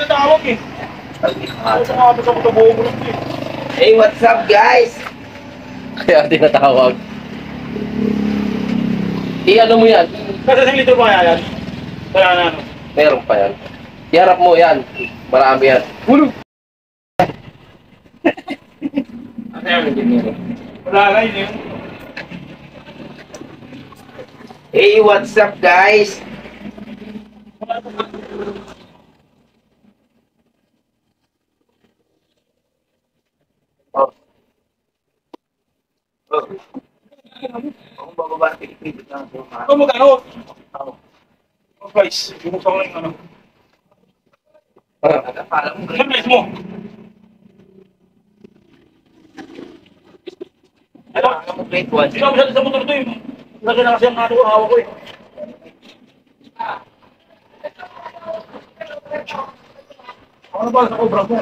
tinatawag eh. Hey, what's up guys? Kaya tinatawag. Ano mo yan? Kasi isang litro pa yan. Wala na ano. Meron pa yan. Iharap mo yan. Marami yan. Hulog! Ano yan? Wala na yun yun. Hey, what's up guys? Oh. Oh. Ako bababa ng Pilipino lang po. Ito magkano? Oh guys, bumuksan ko lang yung ano. Pala mo. Ano price mo? Ano mo grade 1? Sino masyado sa motor ito eh. Lagi na kasi ang hawak ko eh. Ano ba sa obra mo?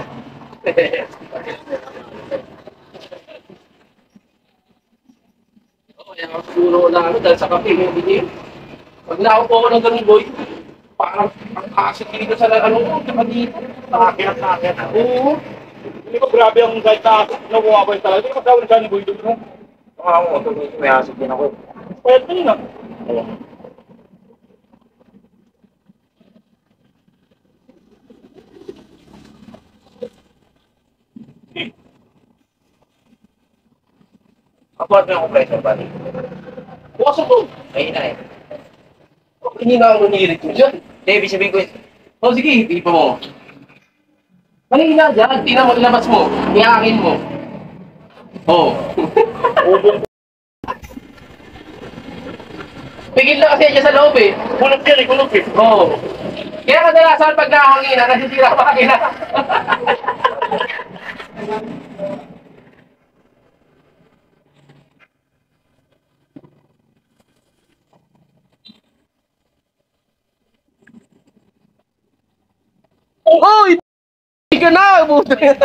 Kaya siguro na ano dahil sa kape mo hindi. Pag naupo ako ng ganun boy, parang ang asit dito sa ano ko, saka dito. Nakakit. Oo. Hindi ko grabe ang kahit na nakuha ko yung talaga. Hindi ko matawag na siya ni Boy doon. No? Ako, may asik din ako. Pwede din na. Kapag may compressor ba? Bukas ako. May na eh. Hindi na ako nanirit mo dyan. Ibig sabihin ko, O sige, ipa mo. Kanina dyan, tingnan mo, ilabas mo. Iyakin mo. Oo. Pigil na kasi dyan sa loob eh. Kulog yan eh, kulog eh. Oo. Kaya kadalasan pag nahangina, nasisira ang makina. Oy! Hindi ka na! Buto yan.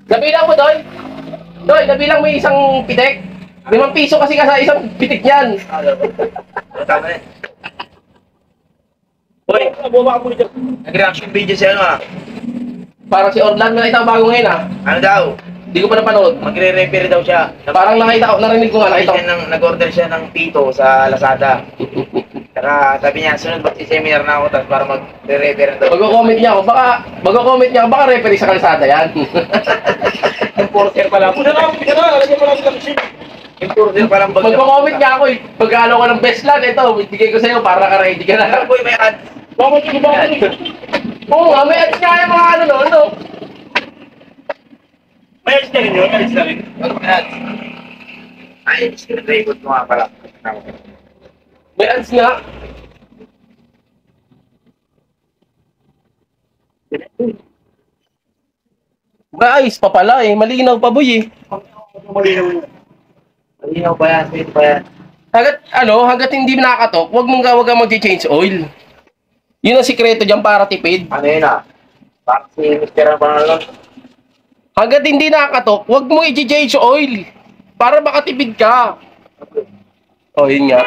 Nabilang mo, Doy? Doy, nabilang mo yung isang pitik? 5 piso kasi ka sa isang pitik yan. tama na. Uy, nabuwa ko dyan. Nag-reaction video siya ano ah. Parang si Orlando na isang bago ngayon ah. Ano daw? Hindi ko pa napanood. Magre-repair daw siya. Parang nakita ko, narinig ko nga, nakita ko. Nag-order siya ng pito sa Lazada. Saka sabi niya, sunod mag-seminar na ako tapos para mag-repair daw. Magko-comment niya ako, baka referee sa kalsada yan. Importer pala. Una na, lalagyan mo lang sa machine. Importer palang bagyo. Magko-comment niya ako eh. Pagkano ko ng best land, ito, bigay ko sa'yo para ka-ready ka na. Boy, may ads. Bakit yung ba ako? Oo nga, may ads nga yung mga ano no, no? May alis na rin yun, may alis na rin. Ano may ads? Ay, screen record mo nga pala. May ads nga. Guys, pa pala eh. Malinaw pa boy eh. Malinaw ba yan? Sweet ba yan? Hanggat hindi nakatok, wag kang mag-change oil. Yun ang sikreto diyan para tipid. Ano yun ah? Parang si Mr. Banalon. Hanggat hindi nakatok, wag mo i-change oil para makatipid ka. Oh, yun nga.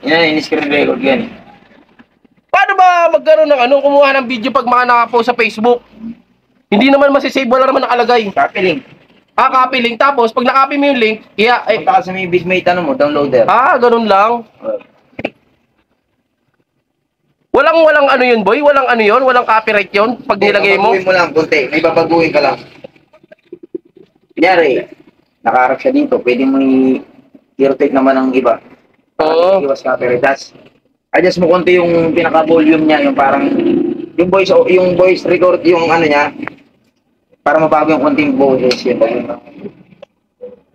Yan, in-screen record yan. Paano ba magkaroon ng kumuha ng video pag mga nakapost sa Facebook? Hindi naman masisave, wala naman nakalagay. Copy link. Copy link. Tapos, pag na-copy mo yung link, Punta ka sa may Bitmate ano mo, downloader. ganun lang. Walang ano yun, boy? Walang ano yun? Walang copyright yun? Pag nilagay mo? Babaguhin mo lang, kunti. May babaguhin ka lang. Kunyari, nakaharap siya dito. Pwede mo i-rotate naman ng iba. Oo. Iwas copyright. Tapos, adjust mo konti yung pinaka-volume niya, yung parang, yung voice record, yung ano niya, para mabago yung konting boses yun.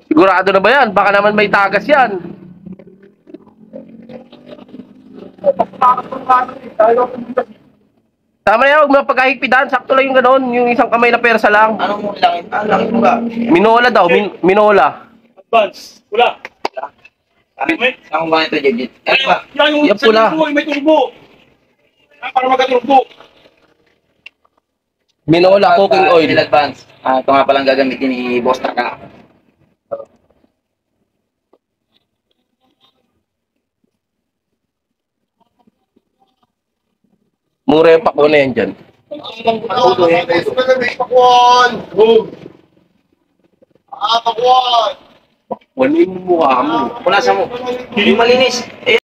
Sigurado na ba yan? Baka naman may tagas yan. Tama na yan, huwag mo pagkahigpitan. Sakto lang yung gano'n. Yung isang kamay na persa lang. Anong mo langit? Langit mo ba? Minola daw, minola. Advance. Wala. Saan mo ba ito, Jejit? Ano ba? Yan yung Yan pula. turbo, may turbo. Para magka-turbo. Minola cooking oil. In advance. Ito nga palang gagamitin ni Boss Taka. Mura yung pako na yan dyan. Puto eh. Pakwan! Pakwan! Wala yung mukha mo. Punasan mo. Yung malinis.